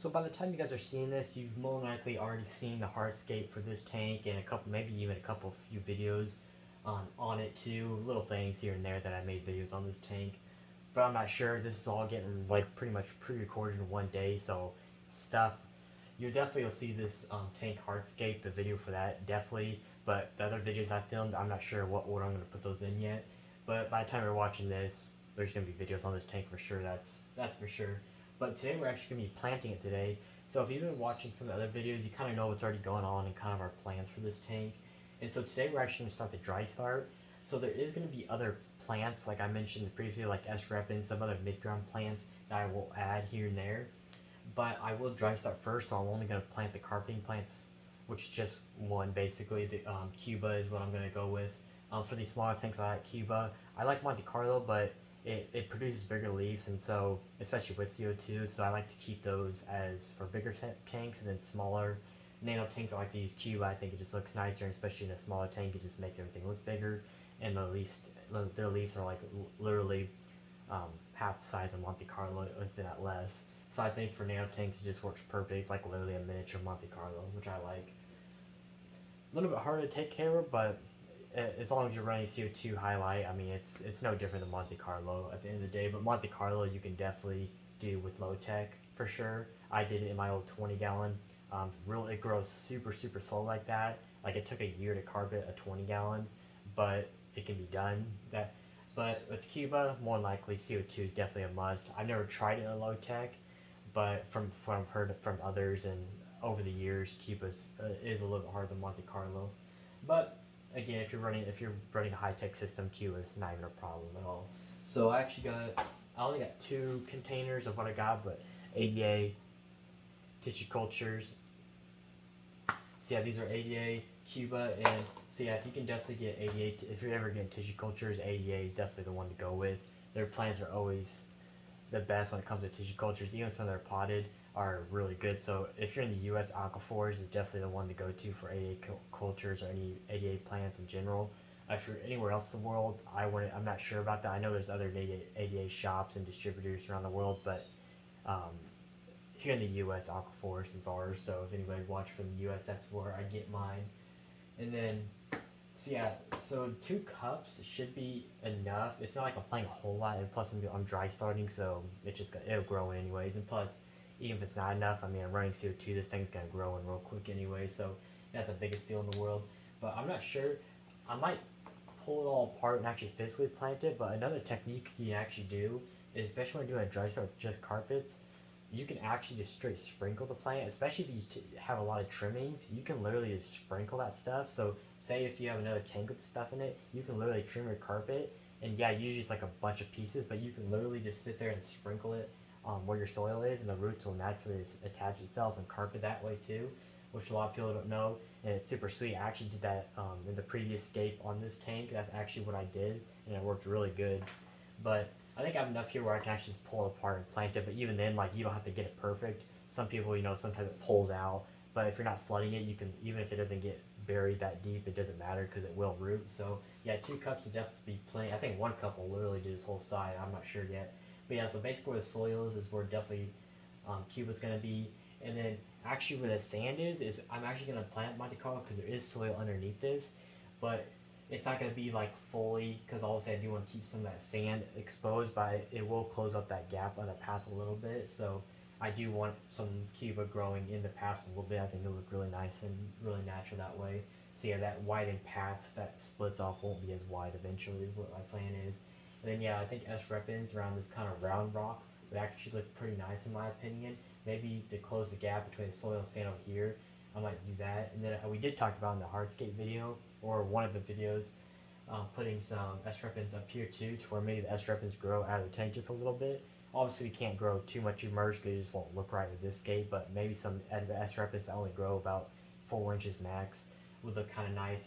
So by the time you guys are seeing this, you've more than likely already seen the hardscape for this tank and a couple, maybe even a couple few videos on it too. Little things here and there that I made videos on this tank. But I'm not sure. This is all getting like pretty much pre-recorded in one day, so stuff. You definitely will see this tank hardscape, the video for that, definitely. But the other videos I filmed, I'm not sure what order I'm going to put those in yet. But by the time you're watching this, there's going to be videos on this tank for sure. That's for sure. But today we're actually going to be planting it today. So if you've been watching some of the other videos, you kind of know what's already going on and kind of our plans for this tank. And so today we're actually going to start the dry start. So there is going to be other plants, like I mentioned previously, like S-Rep and some other mid-ground plants that I will add here and there. But I will dry start first, so I'm only going to plant the carpeting plants, which is just one basically. The Cuba is what I'm going to go with. For these smaller tanks, I like Cuba. I like Monte Carlo, but it produces bigger leaves, and so especially with CO2, so I like to keep those as for bigger tanks, and then smaller nano tanks I like to use Cuba. I think it just looks nicer, and especially in a smaller tank, it just makes everything look bigger, and their leaves are like literally half the size of Monte Carlo, if not less. So I think for nano tanks it just works perfect. It's like literally a miniature Monte Carlo, which I like. A little bit harder to take care of, but as long as you're running CO2 highlight, I mean, it's no different than Monte Carlo at the end of the day. But Monte Carlo you can definitely do with low tech for sure. I did it in my old 20 gallon. It grows super slow like that. Like it took a year to carpet a 20 gallon, but it can be done. But with Cuba, more likely CO2 is definitely a must. I've never tried it in low tech, but from what I've heard from others and over the years, Cuba is a little bit harder than Monte Carlo. But again, if you're running a high tech system, Cuba is not even a problem at all. So I only got 2 containers of what I got, but ADA tissue cultures. So yeah, these are ADA, Cuba, and so yeah, if you can definitely get ADA, if you're ever getting tissue cultures, ADA is definitely the one to go with. Their plants are always the best when it comes to tissue cultures. Even some that are potted are really good. So if you're in the U.S., Aquaphores is definitely the one to go to for ADA cultures or any ADA plants in general. If you're anywhere else in the world, I'm not sure about that. I know there's other ADA shops and distributors around the world, but um, here in the U.S., Aquaphores is ours. So if anybody watching from the U.S., that's where I get mine. And then so yeah, so 2 cups should be enough. It's not like I'm playing a whole lot, and plus I'm dry starting, so it'll grow anyways. And plus, even if it's not enough, I mean I'm running CO2. This thing's gonna grow in real quick anyway, so not the biggest deal in the world. But I'm not sure. I might pull it all apart and actually physically plant it. But another technique you can actually do is, especially when you're doing a dry start with just carpets, you can actually just straight sprinkle the plant, especially if you have a lot of trimmings. You can literally just sprinkle that stuff. So say if you have another tank with stuff in it, you can literally trim your carpet, and yeah, usually it's like a bunch of pieces, but you can literally just sit there and sprinkle it where your soil is, and the roots will naturally attach itself and carpet that way too, which a lot of people don't know, and it's super sweet. I actually did that in the previous scape on this tank. That's actually what I did, and it worked really good. But I think I have enough here where I can actually just pull it apart and plant it. But even then, like, you don't have to get it perfect. Some people, sometimes it pulls out. But if you're not flooding it, you can, even if it doesn't get buried that deep, it doesn't matter because it will root. So yeah, 2 cups would definitely be plenty. I think 1 cup will literally do this whole side. I'm not sure yet. But yeah, so basically where the soil is where definitely Cuba's going to be. And then actually where the sand is I'm actually going to plant Monte Carlo because there is soil underneath this. But it's not going to be like fully, because obviously I do want to keep some of that sand exposed, but it will close up that gap on the path a little bit. So I do want some Cuba growing in the path a little bit. I think it'll look really nice and really natural that way. So yeah, that widened path that splits off won't be as wide eventually is what my plan is. And then yeah, I think S-Repins around this kind of round rock would actually look pretty nice in my opinion. Maybe to close the gap between the soil and sand over here, I might do that. And then we did talk about in the hardscape video, or one of the videos, putting some S-Repins up here too, to where maybe the S-Repins grow out of the tank just a little bit. Obviously, we can't grow too much immersed because it just won't look right with this scape, but maybe some S-Repins that only grow about 4 inches max would look kind of nice,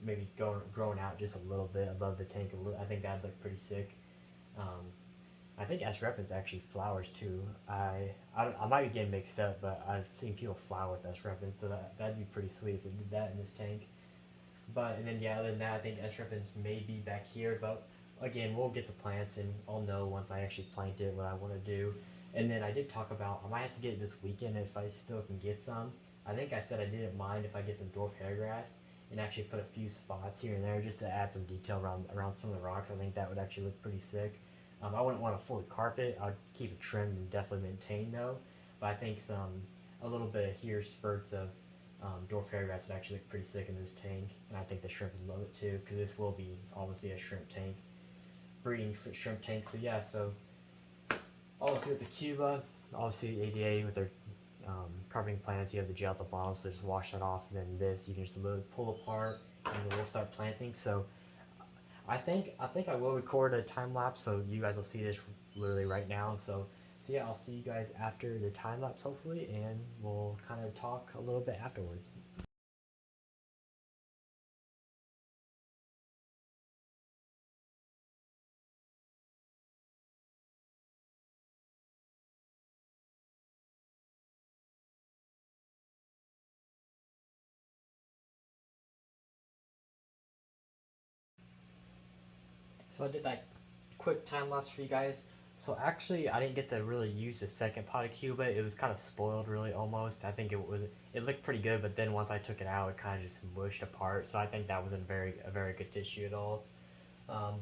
maybe growing out just a little bit above the tank. I think that'd look pretty sick. Um, I think S-Repins actually flowers too. I might be getting mixed up, but I've seen people flower with S-Repins, so that'd be pretty sweet if they did that in this tank. But and then yeah, other than that, I think S-Repins may be back here. But again, we'll get the plants, and I'll know once I actually plant it what I want to do. And then I did talk about I might have to get it this weekend if I still can get some. I think I said I didn't mind if I get some dwarf hairgrass and actually put a few spots here and there just to add some detail around some of the rocks. I think that would actually look pretty sick. I wouldn't want to fully carpet. I'd keep it trimmed and definitely maintained though. But I think a little bit of here spurts of dwarf hairgrass would actually look pretty sick in this tank, and I think the shrimp would love it too because this will be obviously a shrimp tank, breeding for shrimp tank. So yeah, so obviously with the Cuba, obviously ADA with their carpeting plants, you have the gel at the bottom, so just wash that off. And then this, you can just literally pull apart, and then we'll start planting. So I think I will record a time lapse, so you guys will see this literally right now. So yeah, I'll see you guys after the time lapse hopefully, and we'll kind of talk a little bit afterwards. So I did that quick time lapse for you guys. So actually, I didn't get to really use the second pot of Cuba. It was kind of spoiled, really, almost. I think it looked pretty good, but then once I took it out, it kind of just mushed apart. So I think that wasn't a very good tissue at all.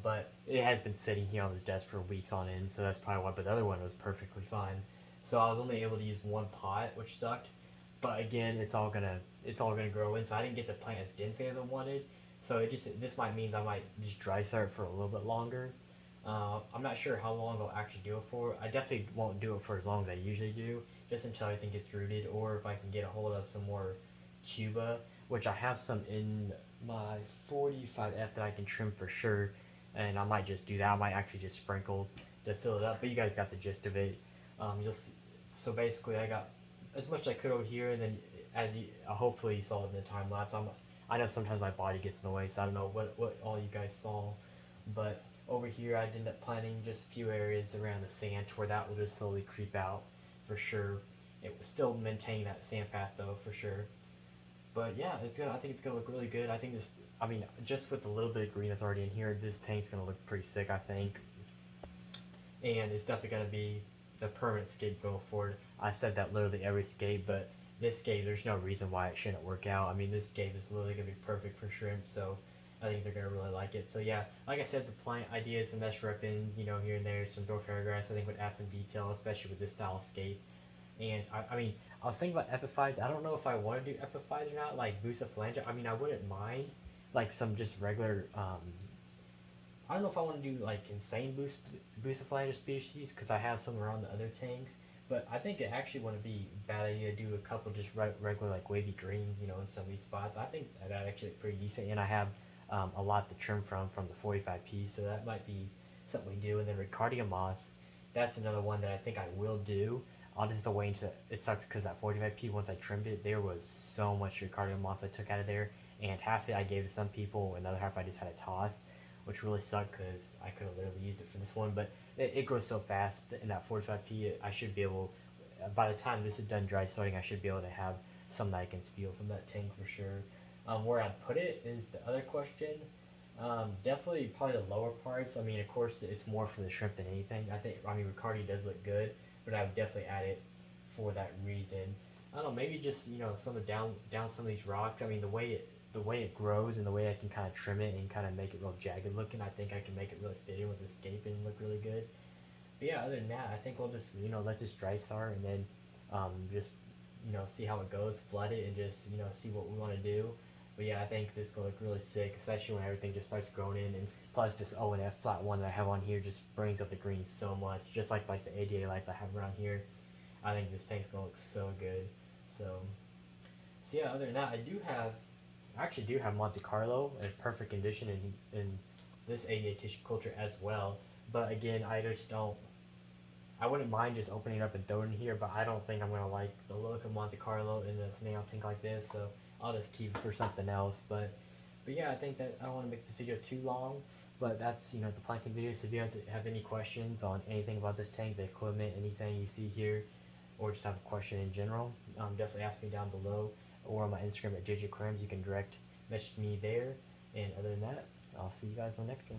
But it has been sitting here on this desk for weeks on end, so that's probably why. But the other one was perfectly fine. So I was only able to use one pot, which sucked. But again, it's all gonna grow in. So I didn't get the plant as densely as I wanted. So this might means I might just dry start for a little bit longer. I'm not sure how long I'll actually do it for. I definitely won't do it for as long as I usually do, just until I think it's rooted, or if I can get a hold of some more Cuba, which I have some in my 45F that I can trim for sure, and I might just do that. I might actually just sprinkle to fill it up, but you guys got the gist of it. So basically, I got as much as I could over here, and then as you hopefully you saw it in the time lapse. I know sometimes my body gets in the way, so I don't know what all you guys saw, but over here I ended up planting just a few areas around the sand where that will just slowly creep out for sure. It will still maintain that sand path though for sure. But yeah, I think it's gonna look really good. I think this. I mean, just with the little bit of green that's already in here, this tank's gonna look pretty sick. I think, and it's definitely gonna be the permanent scape going forward. I said that literally every scape, but this scape, there's no reason why it shouldn't work out. I mean, this scape is literally gonna be perfect for shrimp, so I think they're gonna really like it. So yeah, like I said, the plant ideas, the mesh ribbons, here and there, some dwarf hairgrass, I think would add some detail, especially with this style of scape. And I mean, I was thinking about epiphytes. I don't know if I want to do epiphytes or not, like Bucephalangia. I mean, I wouldn't mind like some just regular. I don't know if I want to do like insane Bucephalangia species because I have some around the other tanks. But I think it actually wouldn't be a bad idea to do a couple just regular like wavy greens, in some of these spots. I think that actually pretty decent, and I have a lot to trim from the 45P, so that might be something we do. And then Ricardia moss, that's another one that I think I will do. I'll just wait until it sucks because that 45P, once I trimmed it, there was so much Ricardia moss I took out of there, and half it I gave to some people, another half I just had to toss, which really sucked because I could have literally used it for this one. But it grows so fast in that 45P, I should be able, by the time this is done dry starting, I should be able to have some that I can steal from that tank for sure. Where I'd put it is the other question. Definitely probably the lower parts. I mean, of course, it's more for the shrimp than anything. I mean, Ricardi does look good, but I would definitely add it for that reason. I don't know, maybe just some of down some of these rocks. I mean, the way it grows and the way I can kind of trim it and kind of make it real jagged looking. I think I can make it really fit in with the scape and look really good. But yeah, other than that, I think we'll just let this dry start and then just see how it goes, flood it, and just see what we want to do. But yeah, I think this is gonna look really sick, especially when everything just starts growing in, and plus this O and F flat one that I have on here just brings up the green so much, just like the ADA lights I have around here. I think this tank's gonna look so good. So yeah, other than that, I actually do have Monte Carlo in perfect condition in this ADA tissue culture as well. But again, I just don't. I wouldn't mind just opening it up and throwing it in here, but I don't think I'm gonna like the look of Monte Carlo in a snail tank like this, so I'll just keep it for something else. But yeah, I think that I don't want to make the video too long, but that's the planting video. So if you have any questions on anything about this tank, the equipment, anything you see here, or just have a question in general, definitely ask me down below, or on my Instagram at JJ Aquariums. You can direct message me there. And other than that, I'll see you guys on the next one.